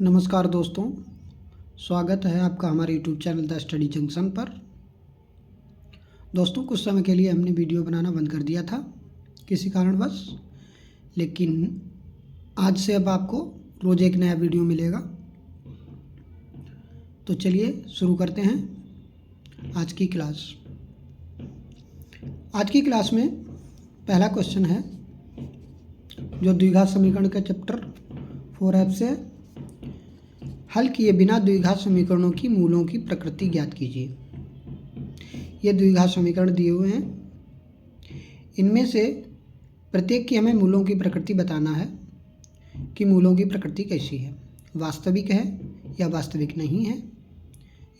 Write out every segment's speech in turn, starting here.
नमस्कार दोस्तों, स्वागत है आपका हमारे YouTube channel the study junction पर। दोस्तों, कुछ समय के लिए हमने वीडियो बनाना बंद कर दिया था किसी कारणवश, लेकिन आज से अब आपको रोज़ एक नया वीडियो मिलेगा। तो चलिए शुरू करते हैं आज की क्लास। आज की क्लास में पहला क्वेश्चन है जो द्विघात समीकरण के चैप्टर 4F से हल किए बिना द्विघात समीकरणों की मूलों की प्रकृति ज्ञात कीजिए। ये द्विघात समीकरण दिए हुए हैं, इनमें से प्रत्येक की हमें मूलों की प्रकृति बताना है कि मूलों की प्रकृति कैसी है, वास्तविक है या वास्तविक नहीं है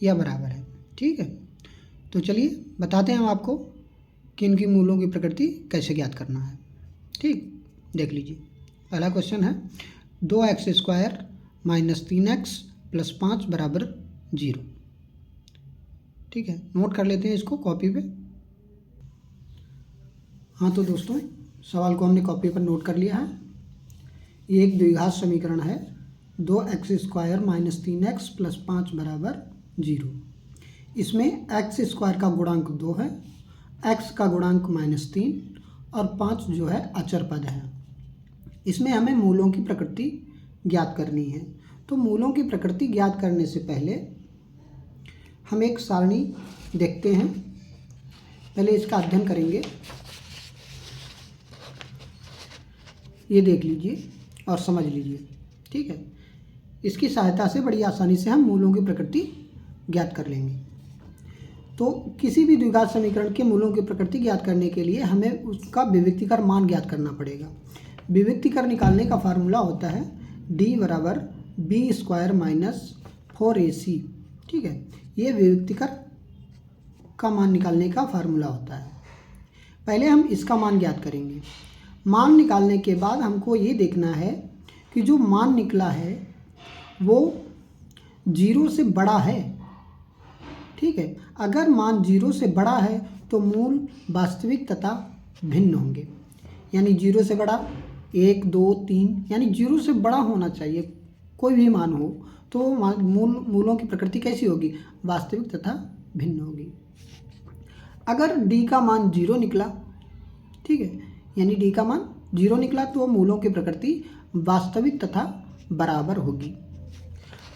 या बराबर है। ठीक है, तो चलिए बताते हैं हम आपको कि इनकी मूलों की प्रकृति कैसे ज्ञात करना है। ठीक, देख लीजिए। पहला क्वेश्चन है 2x² - 3x + 5 = 0। ठीक है, नोट कर लेते हैं इसको कॉपी पे। हाँ तो दोस्तों, सवाल को हमने कॉपी पर नोट कर लिया है। ये एक द्विघात समीकरण है 2x² - 3x + 5 = 0। इसमें x² का गुणांक 2 है, x का गुणांक -3 और 5 जो है अचर पद है। इसमें हमें मूलों की प्रकृति ज्ञात करनी है। तो मूलों की प्रकृति ज्ञात करने से पहले हम एक सारणी देखते हैं, पहले इसका अध्ययन करेंगे। ये देख लीजिए और समझ लीजिए। ठीक है, इसकी सहायता से बड़ी आसानी से हम मूलों की प्रकृति ज्ञात कर लेंगे। तो किसी भी द्विघात समीकरण के मूलों की प्रकृति ज्ञात करने के लिए हमें उसका विविक्तिकर मान ज्ञात करना पड़ेगा। विविक्तिकर निकालने का फार्मूला होता है d = b² - 4ac। ठीक है, ये विविक्तिकर का मान निकालने का फार्मूला होता है। पहले हम इसका मान ज्ञात करेंगे। मान निकालने के बाद हमको ये देखना है कि जो मान निकला है वो 0 से बड़ा है। ठीक है, अगर मान 0 से बड़ा है तो मूल वास्तविक तथा भिन्न होंगे। यानी 0 से बड़ा 1, 2, 3, यानी 0 से बड़ा होना चाहिए। कोई भी मान हो तो मूलों की प्रकृति कैसी होगी? वास्तविक तथा भिन्न होगी। अगर d का मान 0 निकला, ठीक है, यानी d का मान 0 निकला तो मूलों की प्रकृति वास्तविक तथा बराबर होगी।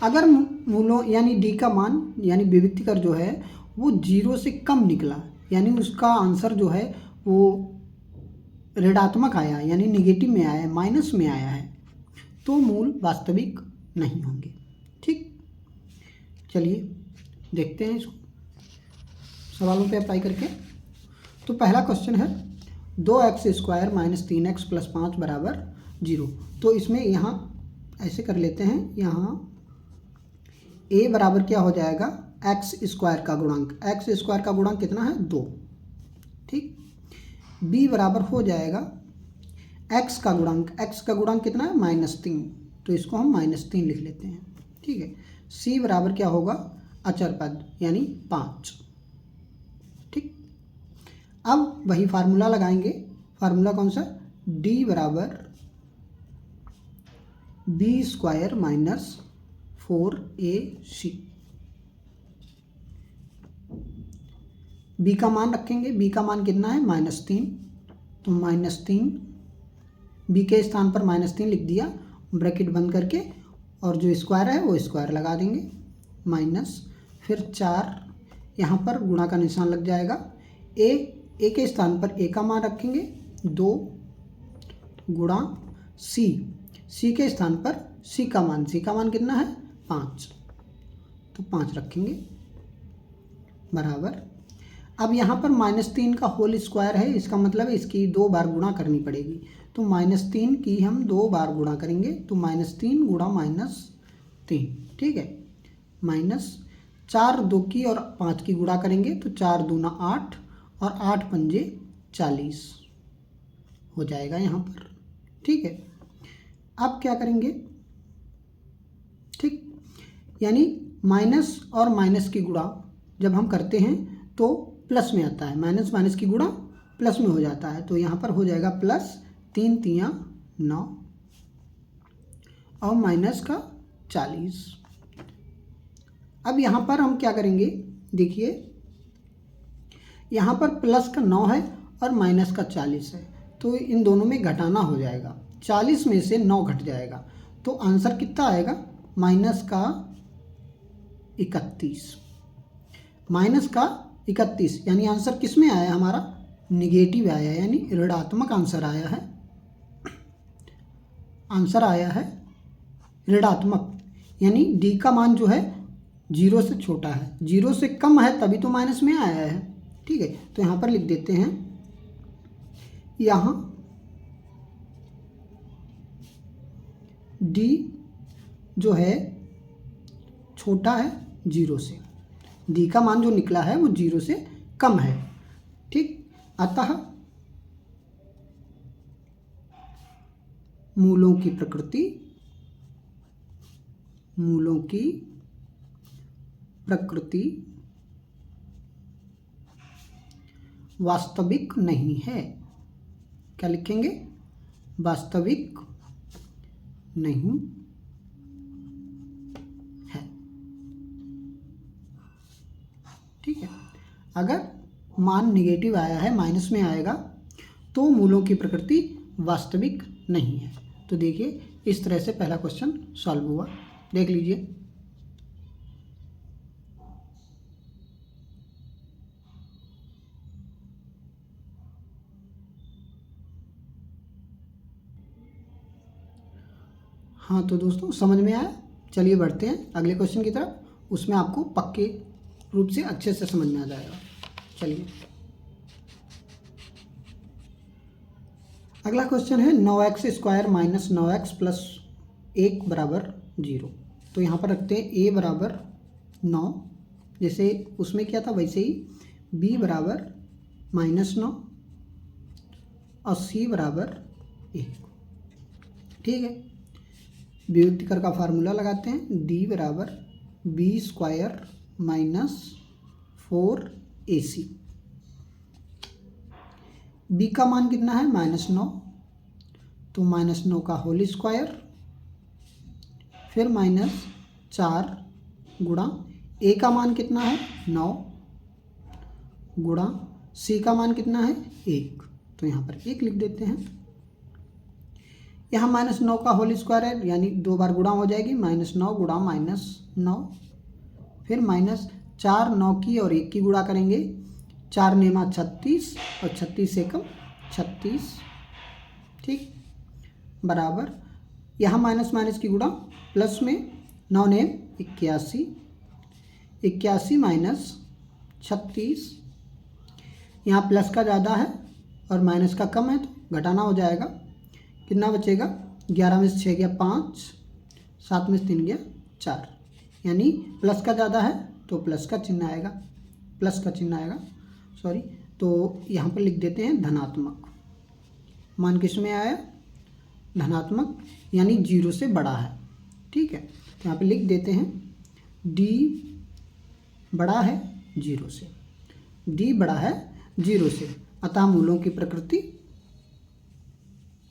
अगर मूलों यानी d का मान यानी विविक्तिकर जो है वो 0 से कम निकला, यानी उसका आंसर जो है वो ऋणात्मक आया, यानी निगेटिव में आया है, माइनस में आया है, तो मूल वास्तविक नहीं होंगे। ठीक, चलिए देखते हैं इसको सवालों पे अप्लाई करके। तो पहला क्वेश्चन है 2x² - 3x + 5 = 0। तो इसमें यहाँ ऐसे कर लेते हैं, यहाँ a बराबर क्या हो जाएगा? x² का गुणांक। x² का गुणांक कितना है? 2। ठीक, b बराबर हो जाएगा x का गुणांक। x का गुणांक कितना है? -3, तो इसको हम -3 लिख लेते हैं। ठीक है, c बराबर क्या होगा? अचर पद यानी 5। ठीक, अब वही फार्मूला लगाएंगे। फार्मूला कौन सा? d बराबर b² - 4ac। b का मान रखेंगे। b का मान कितना है? -3, तो -3 b के स्थान पर -3 लिख दिया, ब्रैकेट बंद करके, और जो स्क्वायर है वो स्क्वायर लगा देंगे, माइनस, फिर 4 यहाँ पर गुणा का निशान लग जाएगा। a के स्थान पर a का मान रखेंगे 2 गुणा c के स्थान पर c का मान कितना है? 5, तो 5 रखेंगे बराबर। अब यहाँ पर -3 का होल स्क्वायर है, इसका मतलब इसकी 2 बार गुणा करनी पड़ेगी। तो -3 की हम 2 बार गुणा करेंगे, तो -3 गुणा -3। ठीक है, -4 2 की और 5 की गुणा करेंगे तो 4 दूना 8 और 8 पंजे 40 हो जाएगा यहाँ पर। ठीक है, अब क्या करेंगे? ठीक, यानी माइनस और माइनस की गुणा जब हम करते हैं तो प्लस में आता है, माइनस की गुणा प्लस में हो जाता है। तो यहाँ पर हो जाएगा प्लस 3 × 9 और माइनस का 40। अब यहाँ पर हम क्या करेंगे, देखिए यहाँ पर प्लस का 9 है और माइनस का 40 है, तो इन दोनों में घटाना हो जाएगा। 40 में से 9 घट जाएगा, तो आंसर कितना आएगा, माइनस का 31। माइनस का 31 यानी आंसर किस में आया हमारा, निगेटिव आया, यानी ऋणात्मक आंसर आया है। आंसर आया है ऋणात्मक, यानी डी का मान जो है 0 से छोटा है, 0 से कम है तभी तो माइनस में आया है। ठीक है, तो यहाँ पर लिख देते हैं, यहाँ डी जो है छोटा है 0 से, डी का मान जो निकला है वो 0 से कम है। ठीक, अतः मूलों की प्रकृति वास्तविक नहीं है। क्या लिखेंगे, वास्तविक नहीं है। ठीक है, अगर मान नेगेटिव आया है, माइनस में आएगा, तो मूलों की प्रकृति वास्तविक नहीं है। तो देखिए इस तरह से पहला क्वेश्चन सॉल्व हुआ, देख लीजिए। हाँ तो दोस्तों समझ में आया, चलिए बढ़ते हैं अगले क्वेश्चन की तरफ, उसमें आपको पक्के रूप से अच्छे से समझ में आ जाएगा। चलिए अगला क्वेश्चन है 9x² माइनस 9x प्लस 1 बराबर 0। तो यहाँ पर रखते हैं a बराबर 9, जैसे उसमें क्या था वैसे ही, b बराबर -9 और c बराबर 1। ठीक है, विभक्तिकर का फार्मूला लगाते हैं, d बराबर b² माइनस 4ac। b का मान कितना है, -9, तो -9 का होल स्क्वायर, फिर -4 गुणा a का मान कितना है 9 गुणा c का मान कितना है 1, तो यहाँ पर 1 लिख देते हैं। यहाँ -9 का होल स्क्वायर है, यानी 2 बार गुणा हो जाएगी, -9 गुणा -9, फिर -4 9 की और 1 की गुणा करेंगे, 4 नेमा 36 और 36 से कम 36। ठीक, बराबर यहाँ माइनस माइनस की गुणा, प्लस में 9 नेम 81, 81 माइनस 36, यहाँ प्लस का ज़्यादा है और माइनस का कम है तो घटाना हो जाएगा। कितना बचेगा, 11 में से 6 गया 5, 7 में से 3 गया 4, यानी प्लस का ज़्यादा है तो प्लस का चिन्ह आएगा, प्लस का चिन्ह आएगा, सॉरी। तो यहाँ पर लिख देते हैं धनात्मक। मान किस में आया, धनात्मक, यानी 0 से बड़ा है। ठीक है, तो यहाँ पे लिख देते हैं d बड़ा है 0 से, d बड़ा है 0 से, अतः मूलों की प्रकृति,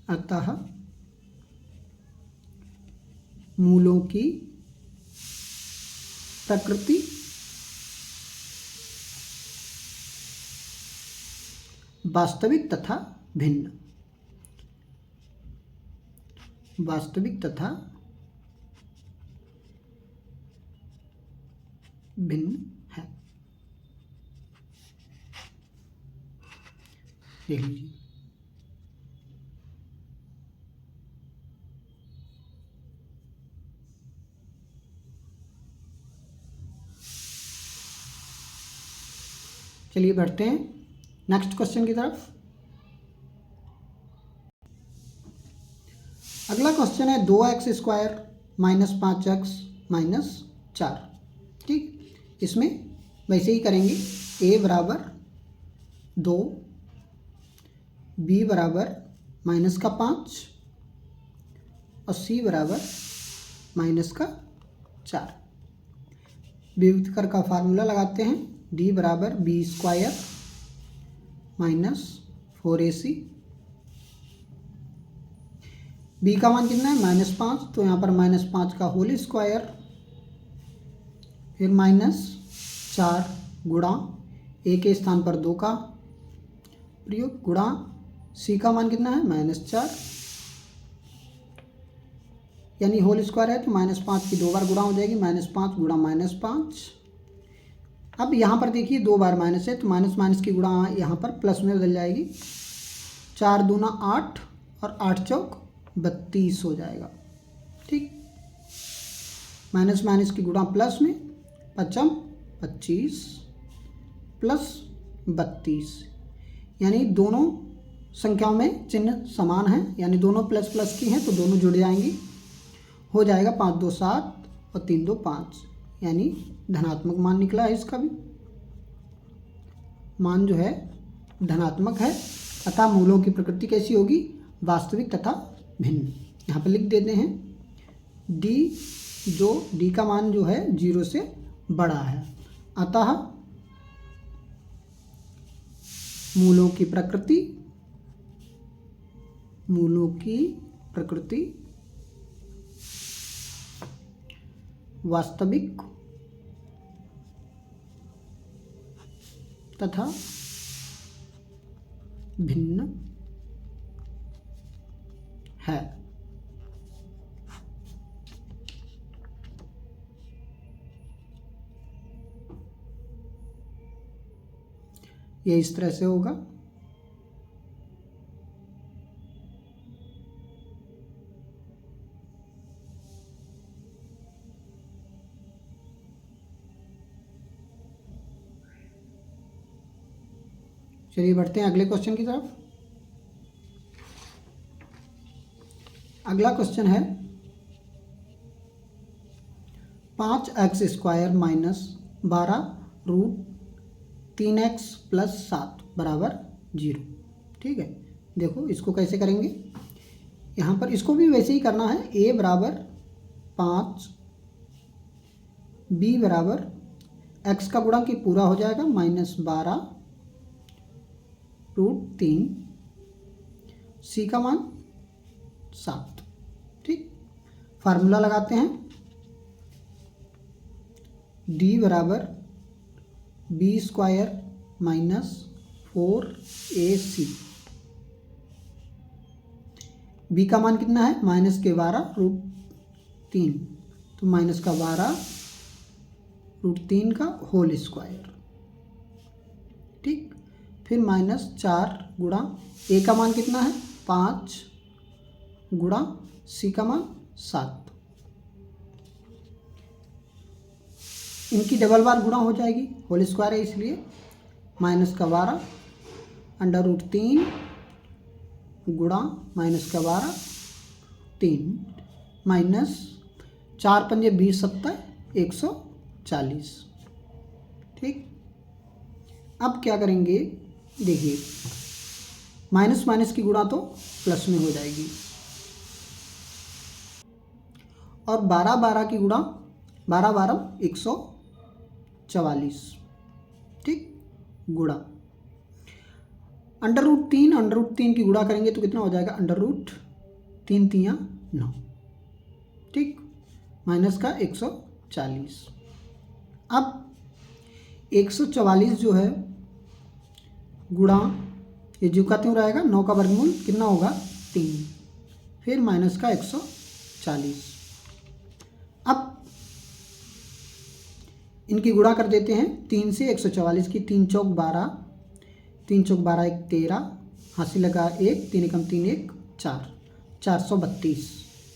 अतः मूलों की प्रकृति वास्तविक तथा भिन्न, वास्तविक तथा भिन्न है। देख लीजिए, चलिए बढ़ते हैं नेक्स्ट क्वेश्चन की तरफ। अगला क्वेश्चन है 2x² माइनस 5x माइनस 4। ठीक, इसमें वैसे ही करेंगे, a बराबर 2, b बराबर -5 और c बराबर -4। विभक्तिकर का फार्मूला लगाते हैं, d बराबर b² माइनस 4ac। बी का मान कितना है -5, तो यहाँ पर -5 का होल स्क्वायर, फिर -4 गुणा ए के स्थान पर 2 का प्रयोग गुणा सी का मान कितना है -4, यानी होल स्क्वायर है तो -5 की 2 बार गुणा हो जाएगी, -5 गुणा -5। अब यहाँ पर देखिए 2 बार माइनस है तो माइनस माइनस की गुणा यहाँ पर प्लस में बदल जाएगी, 4 दूना 8 और 8 चौक 32 हो जाएगा। ठीक, माइनस माइनस की गुणा प्लस में, 5 25 प्लस 32, यानी दोनों संख्याओं में चिन्ह समान है, यानी दोनों प्लस प्लस की हैं तो दोनों जुड़ जाएंगी, हो जाएगा 5 2 7 और 3 2 5, यानी धनात्मक मान निकला है। इसका भी मान जो है धनात्मक है, अतः मूलों की प्रकृति कैसी होगी, वास्तविक तथा भिन्न। यहाँ पर लिख देते हैं डी, जो डी का मान जो है 0 से बड़ा है, अतः मूलों की प्रकृति वास्तविक तथा भिन्न है। ये इस तरह से होगा। चलिए बढ़ते हैं अगले क्वेश्चन की तरफ। अगला क्वेश्चन है 5x² minus 12 root 3x plus 7 बराबर 0। ठीक है, देखो इसको कैसे करेंगे। यहाँ पर इसको भी वैसे ही करना है, a बराबर 5, b बराबर x का गुणा की पूरा हो जाएगा -12 रूट 3, सी का मान 7। ठीक, फार्मूला लगाते हैं, d बराबर b² माइनस 4ac, b का मान कितना है -12 रूट 3, तो -12 रूट 3 का होल स्क्वायर। ठीक, फिर -4 गुणा ए का मान कितना है 5 गुणा सी का मान 7, इनकी डबल बार गुणा हो जाएगी, होल स्क्वायर है इसलिए, -12 अंडर रूट 3 गुणा -12 3 माइनस 4 पंजे 20 7 140। ठीक, अब क्या करेंगे, देखिए माइनस माइनस की गुणा तो प्लस में हो जाएगी, और 12 12 की गुणा 12 12 144। ठीक, गुणा अंडर रूट 3 की गुणा करेंगे तो कितना हो जाएगा, अंडर रूट 3 3 9। ठीक, माइनस का 140। अब 144 जो है गुणा ये जो का त्यों रहेगा, 9 का वर्गमूल कितना होगा 3, फिर माइनस का 140। अब इनकी गुणा कर देते हैं 3 से 144 की, 3 चौक 12, 3 चौक 12 1 13, हाथी लगा 1, 3 एकम 3 1 4, 432।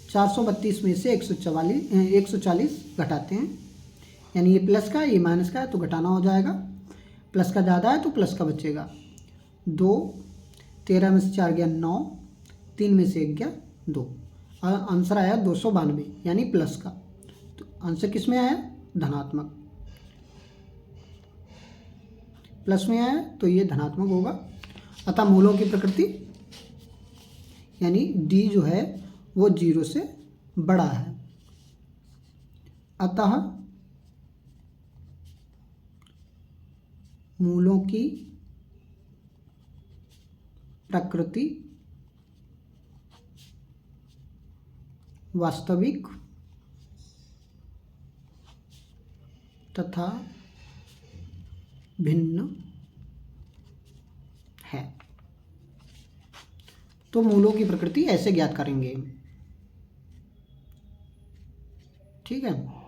432 में से 140 घटाते हैं, यानी ये प्लस का ये माइनस का है तो घटाना हो जाएगा, प्लस का ज़्यादा है तो प्लस का बचेगा। 2 13 में से 4 गया 9, 3 में से 1 गया 2, और आंसर आया 292, यानी प्लस का। तो आंसर किस में आया, धनात्मक, प्लस में आया तो ये धनात्मक होगा। अतः मूलों की प्रकृति यानी डी जो है वो 0 से बड़ा है, अतः मूलों की प्रकृति वास्तविक तथा भिन्न है। तो मूलों की प्रकृति ऐसे ज्ञात करेंगे। ठीक है।